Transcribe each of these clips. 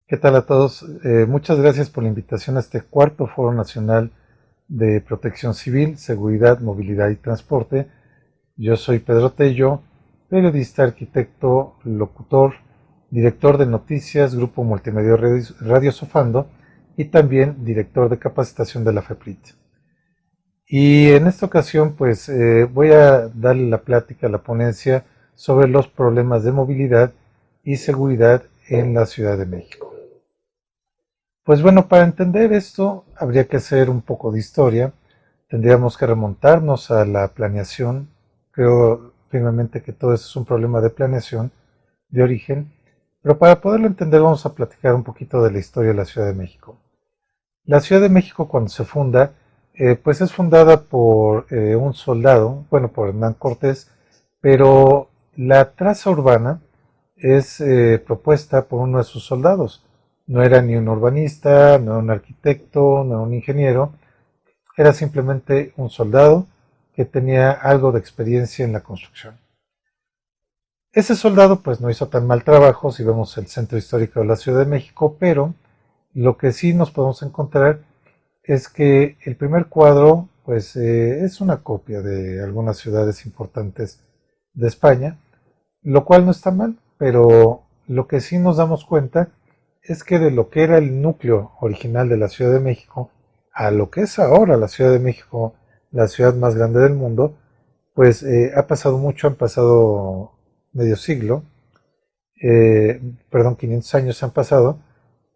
¿Qué tal a todos? Muchas gracias por la invitación a este cuarto Foro Nacional de Protección Civil, Seguridad, Movilidad y Transporte. Yo soy Pedro Tello, periodista, arquitecto, locutor, director de noticias, Grupo Multimedia Radio Sofando y también director de capacitación de la FEPRIT. Y en esta ocasión, pues voy a darle la plática a la ponencia sobre los problemas de movilidad y seguridad en la Ciudad de México. Pues bueno, para entender esto habría que hacer un poco de historia. Tendríamos que remontarnos a la planeación. Creo firmemente que todo eso es un problema de planeación de origen. Pero para poderlo entender vamos a platicar un poquito de la historia de la Ciudad de México. La Ciudad de México cuando se funda, pues es fundada por un soldado, bueno, por Hernán Cortés, pero la traza urbana es propuesta por uno de sus soldados. No era ni un urbanista, no era un arquitecto, no era un ingeniero, era simplemente un soldado que tenía algo de experiencia en la construcción. Ese soldado pues no hizo tan mal trabajo si vemos el centro histórico de la Ciudad de México, pero lo que sí nos podemos encontrar es que el primer cuadro pues es una copia de algunas ciudades importantes de España, lo cual no está mal, pero lo que sí nos damos cuenta es que de lo que era el núcleo original de la Ciudad de México a lo que es ahora la Ciudad de México, la ciudad más grande del mundo, pues ha pasado mucho, han pasado medio siglo, perdón, 500 años han pasado,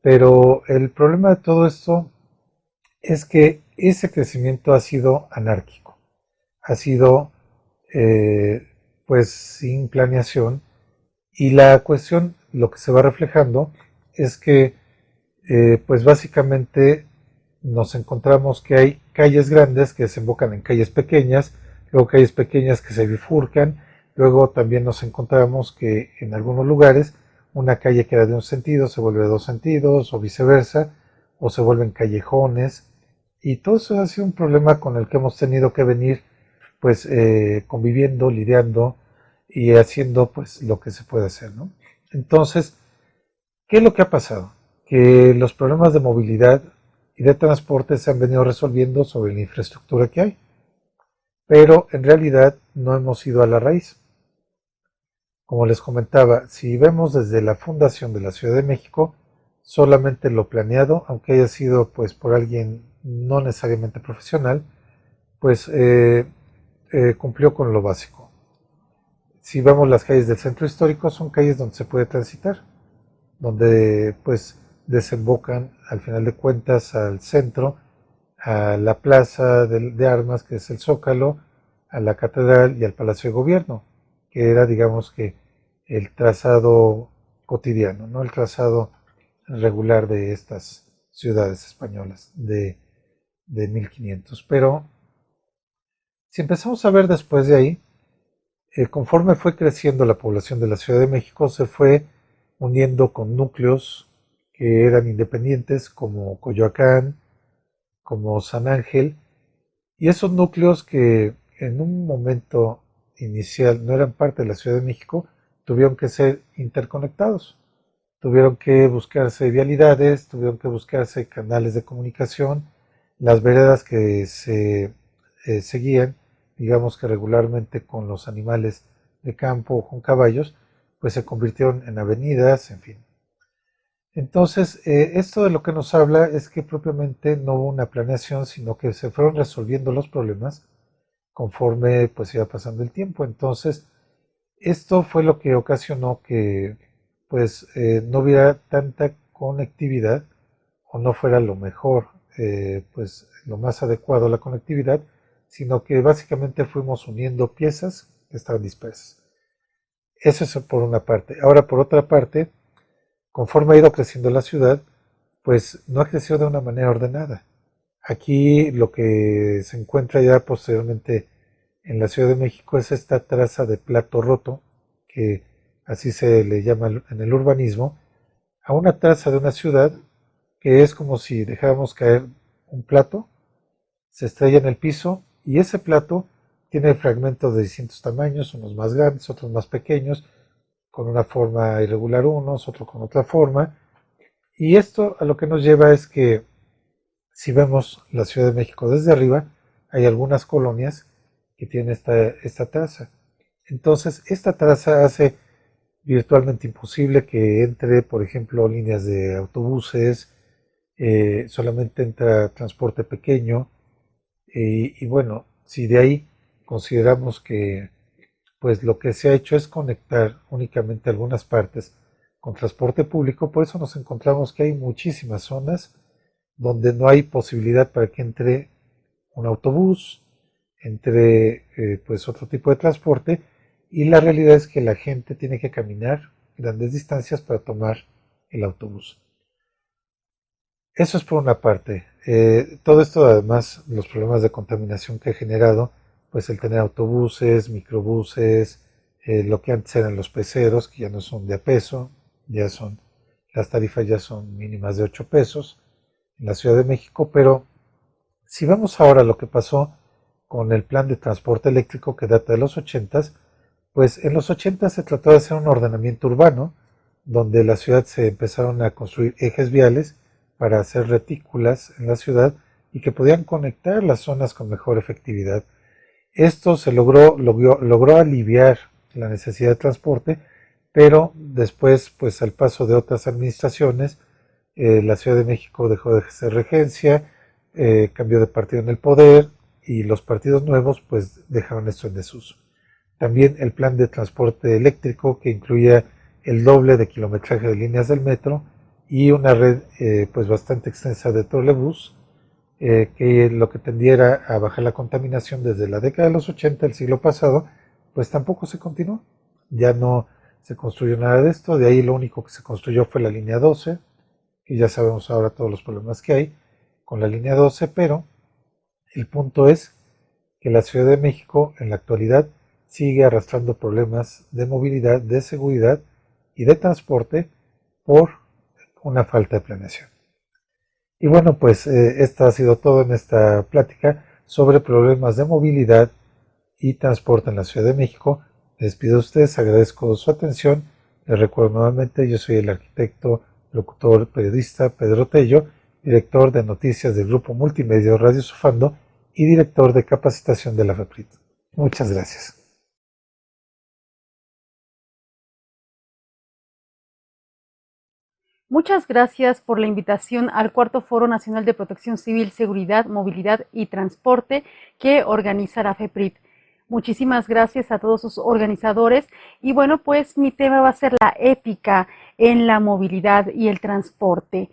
pero el problema de todo esto es que ese crecimiento ha sido anárquico, ha sido eh, pues sin planeación y la cuestión, lo que se va reflejando es que pues básicamente nos encontramos que hay calles grandes que desembocan en calles pequeñas, luego calles pequeñas que se bifurcan, luego también nos encontramos que en algunos lugares una calle que era de un sentido se vuelve de dos sentidos o viceversa, o se vuelven callejones, y todo eso ha sido un problema con el que hemos tenido que venir pues conviviendo, lidiando y haciendo pues lo que se puede hacer, ¿no? Entonces, ¿qué es lo que ha pasado? Que los problemas de movilidad y de transporte se han venido resolviendo sobre la infraestructura que hay, pero en realidad no hemos ido a la raíz. Como les comentaba, si vemos desde la fundación de la Ciudad de México, solamente lo planeado, aunque haya sido pues por alguien no necesariamente profesional, pues cumplió con lo básico. Si vemos las calles del centro histórico, son calles donde se puede transitar, donde pues desembocan al final de cuentas al centro, a la plaza de armas que es el Zócalo, a la catedral y al Palacio de Gobierno, que era digamos que el trazado cotidiano, ¿no? El trazado regular de estas ciudades españolas de 1500. Pero si empezamos a ver después de ahí, conforme fue creciendo la población de la Ciudad de México, se fue uniendo con núcleos que eran independientes como Coyoacán, como San Ángel, y esos núcleos que en un momento inicial no eran parte de la Ciudad de México, tuvieron que ser interconectados, tuvieron que buscarse vialidades, tuvieron que buscarse canales de comunicación, las veredas que se seguían, digamos que regularmente con los animales de campo o con caballos, pues se convirtieron en avenidas, en fin. Entonces, esto de lo que nos habla es que propiamente no hubo una planeación, sino que se fueron resolviendo los problemas conforme pues iba pasando el tiempo. Entonces, esto fue lo que ocasionó que pues no hubiera tanta conectividad o no fuera lo mejor, pues lo más adecuado a la conectividad, sino que básicamente fuimos uniendo piezas que estaban dispersas. Eso es por una parte. Ahora, por otra parte, conforme ha ido creciendo la ciudad, pues no ha crecido de una manera ordenada. Aquí lo que se encuentra ya posteriormente en la Ciudad de México es esta traza de plato roto, que así se le llama en el urbanismo, a una traza de una ciudad que es como si dejáramos caer un plato, se estrella en el piso y ese plato tiene fragmentos de distintos tamaños, unos más grandes, otros más pequeños, con una forma irregular unos, otros con otra forma, Y esto a lo que nos lleva es que si vemos la Ciudad de México desde arriba, hay algunas colonias que tienen esta traza. Entonces, esta traza hace virtualmente imposible que entre, por ejemplo, líneas de autobuses, solamente entra transporte pequeño, y bueno, si de ahí consideramos que pues lo que se ha hecho es conectar únicamente algunas partes con transporte público, por eso nos encontramos que hay muchísimas zonas donde no hay posibilidad para que entre un autobús, entre pues otro tipo de transporte, y la realidad es que la gente tiene que caminar grandes distancias para tomar el autobús. Eso es por una parte. Todo esto, además, los problemas de contaminación que ha generado, pues el tener autobuses, microbuses, lo que antes eran los peceros, que ya no son de a peso, ya son, las tarifas ya son mínimas de 8 pesos en la Ciudad de México, pero si vemos ahora lo que pasó con el plan de transporte eléctrico que data de los 80, pues en los 80 se trató de hacer un ordenamiento urbano, donde la ciudad se empezaron a construir ejes viales para hacer retículas en la ciudad y que podían conectar las zonas con mejor efectividad. Esto se logró aliviar la necesidad de transporte, pero después, pues al paso de otras administraciones, la Ciudad de México dejó de ser regencia, cambió de partido en el poder y los partidos nuevos pues dejaron esto en desuso. También el plan de transporte eléctrico que incluía el doble de kilometraje de líneas del metro y una red pues bastante extensa de trolebús, que lo que tendiera a bajar la contaminación desde la década de los 80 del siglo pasado, pues tampoco se continuó. Ya no se construyó nada de esto, de ahí lo único que se construyó fue la línea 12, que ya sabemos ahora todos los problemas que hay con la línea 12, pero el punto es que la Ciudad de México en la actualidad sigue arrastrando problemas de movilidad, de seguridad y de transporte por una falta de planeación. Y bueno, pues esto ha sido todo en esta plática sobre problemas de movilidad y transporte en la Ciudad de México. Les despido a ustedes, agradezco su atención. Les recuerdo nuevamente, yo soy el arquitecto, locutor, periodista Pedro Tello, director de noticias del Grupo Multimedia Radio Sufando y director de capacitación de la FEPRIT. Muchas gracias. Muchas gracias por la invitación al Cuarto Foro Nacional de Protección Civil, Seguridad, Movilidad y Transporte que organiza la FEPRIT. Muchísimas gracias a todos sus organizadores y bueno, pues mi tema va a ser la ética en la movilidad y el transporte.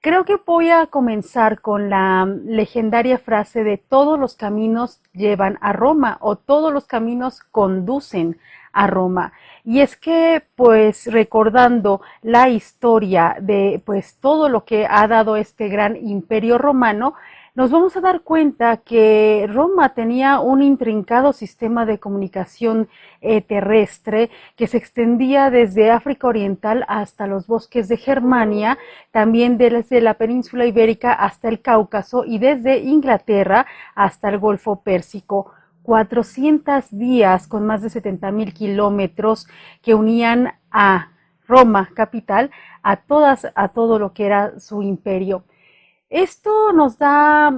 Creo que voy a comenzar con la legendaria frase de todos los caminos llevan a Roma o todos los caminos conducen a Roma. Y es que, pues, recordando la historia de, pues, todo lo que ha dado este gran imperio romano, nos vamos a dar cuenta que Roma tenía un intrincado sistema de comunicación terrestre que se extendía desde África Oriental hasta los bosques de Germania, también desde la península ibérica hasta el Cáucaso y desde Inglaterra hasta el Golfo Pérsico. 400 vías con más de 70,000 kilómetros que unían a Roma, capital, a todo lo que era su imperio. Esto nos da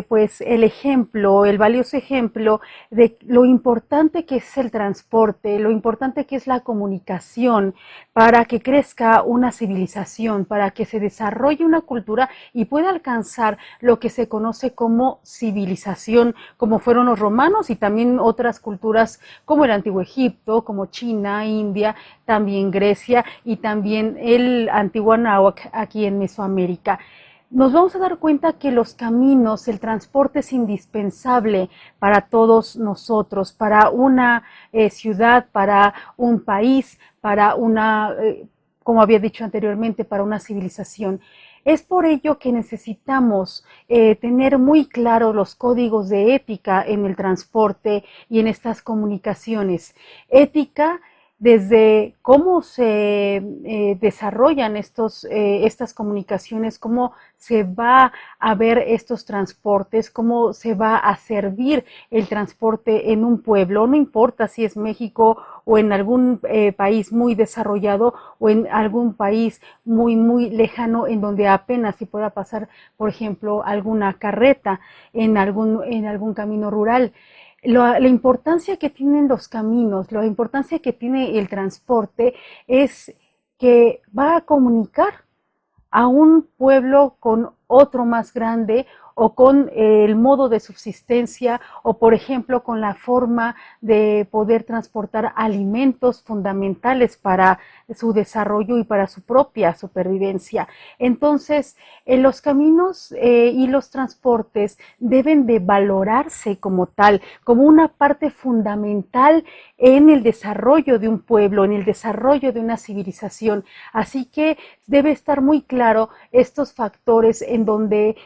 pues el ejemplo, el valioso ejemplo de lo importante que es el transporte, lo importante que es la comunicación para que crezca una civilización, para que se desarrolle una cultura y pueda alcanzar lo que se conoce como civilización, como fueron los romanos y también otras culturas como el Antiguo Egipto, como China, India, también Grecia y también el antiguo Anáhuac aquí en Mesoamérica. Nos vamos a dar cuenta que los caminos, el transporte es indispensable para todos nosotros, para una ciudad, para un país, para una, como había dicho anteriormente, para una civilización. Es por ello que necesitamos tener muy claros los códigos de ética en el transporte y en estas comunicaciones. Ética desde cómo se desarrollan estas comunicaciones, cómo se va a ver estos transportes, cómo se va a servir el transporte en un pueblo, no importa si es México o en algún país muy desarrollado o en algún país muy lejano en donde apenas si pueda pasar, por ejemplo, alguna carreta en algún camino rural. La importancia que tienen los caminos, la importancia que tiene el transporte es que va a comunicar a un pueblo con otro más grande o con el modo de subsistencia o, por ejemplo, con la forma de poder transportar alimentos fundamentales para su desarrollo y para su propia supervivencia. Entonces, los caminos y los transportes deben de valorarse como tal, como una parte fundamental en el desarrollo de un pueblo, en el desarrollo de una civilización. Así que debe estar muy claro estos factores en donde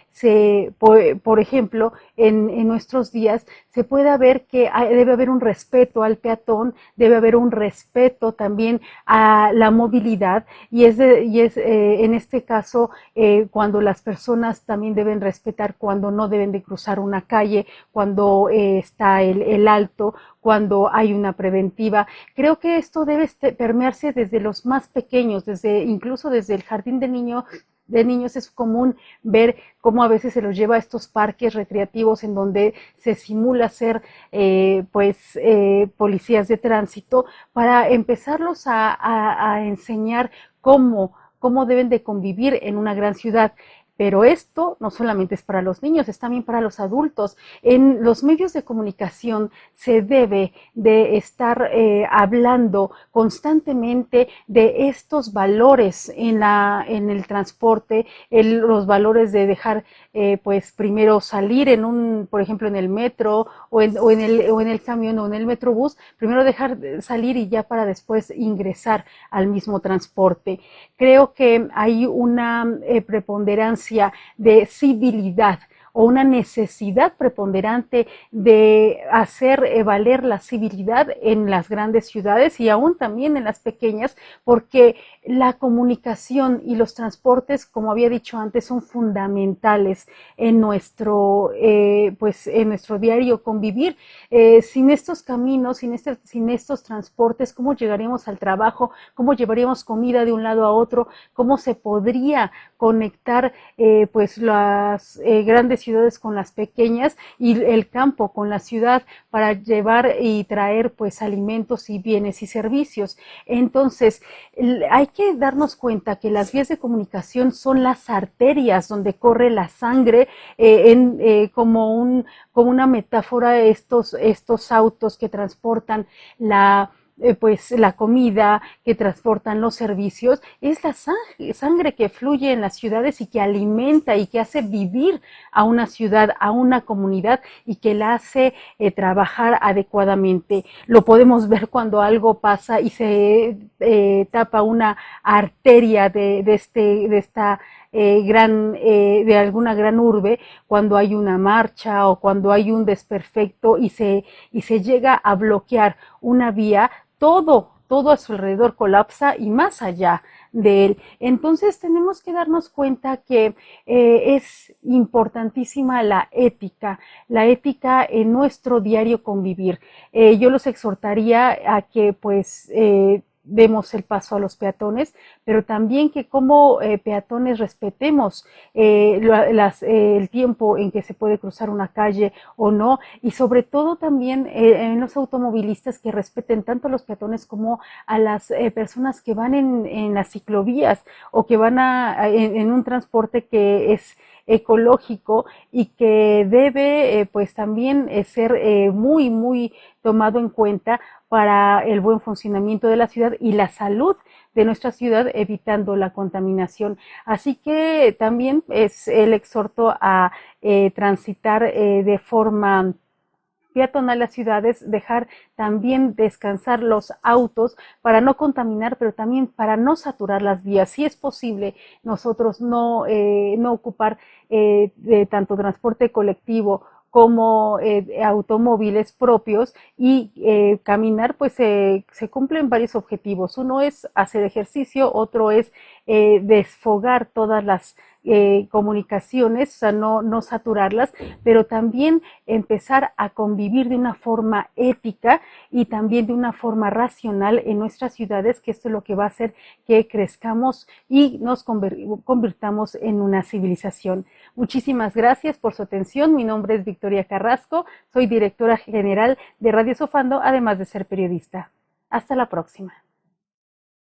por ejemplo, en nuestros días se puede ver que debe haber un respeto al peatón, debe haber un respeto también a la movilidad y es en este caso cuando las personas también deben respetar cuando no deben de cruzar una calle, cuando está el alto, cuando hay una preventiva. Creo que esto debe permearse desde los más pequeños, incluso desde el jardín de niños es común ver cómo a veces se los lleva a estos parques recreativos en donde se simula ser policías de tránsito para empezarlos a enseñar cómo deben de convivir en una gran ciudad. Pero esto no solamente es para los niños, es también para los adultos. En los medios de comunicación se debe de estar hablando constantemente de estos valores en el transporte, los valores de dejar pues primero salir por ejemplo, en el metro o en el camión o en el metrobús, primero dejar salir y ya para después ingresar al mismo transporte. Creo que hay una preponderancia de civilidad o una necesidad preponderante de hacer valer la civilidad en las grandes ciudades y aún también en las pequeñas, porque la comunicación y los transportes, como había dicho antes, son fundamentales en en nuestro diario convivir. Sin estos caminos, sin estos transportes, ¿cómo llegaríamos al trabajo? ¿Cómo llevaríamos comida de un lado a otro? ¿Cómo se podría conectar las grandes ciudades con las pequeñas y el campo con la ciudad para llevar y traer pues alimentos y bienes y servicios? Entonces, hay que darnos cuenta que las vías de comunicación son las arterias donde corre la sangre, como una metáfora, estos autos que transportan la comida, que transportan los servicios, es la sangre que fluye en las ciudades y que alimenta y que hace vivir a una ciudad, a una comunidad y que la hace trabajar adecuadamente. Lo podemos ver cuando algo pasa y se tapa una arteria de alguna gran urbe, cuando hay una marcha o cuando hay un desperfecto y se llega a bloquear una vía, todo a su alrededor colapsa y más allá de él. Entonces tenemos que darnos cuenta que es importantísima la ética en nuestro diario convivir. Yo los exhortaría a que demos el paso a los peatones, pero también que como peatones respetemos el tiempo en que se puede cruzar una calle o no, y sobre todo también en los automovilistas que respeten tanto a los peatones como a las personas que van en las ciclovías o que van en un transporte que es ecológico y que debe también ser muy tomado en cuenta para el buen funcionamiento de la ciudad y la salud de nuestra ciudad, evitando la contaminación. Así que también es el exhorto a transitar de forma peatonal las ciudades, dejar también descansar los autos para no contaminar, pero también para no saturar las vías. Si es posible, nosotros no ocupar de tanto transporte colectivo como automóviles propios y caminar, pues se cumplen varios objetivos. Uno es hacer ejercicio, otro es desfogar todas las comunicaciones, o sea, no saturarlas, pero también empezar a convivir de una forma ética y también de una forma racional en nuestras ciudades, que esto es lo que va a hacer que crezcamos y nos convirtamos en una civilización. Muchísimas gracias por su atención. Mi nombre es Victoria Carrasco, soy directora general de Radio Sofando, además de ser periodista. Hasta la próxima.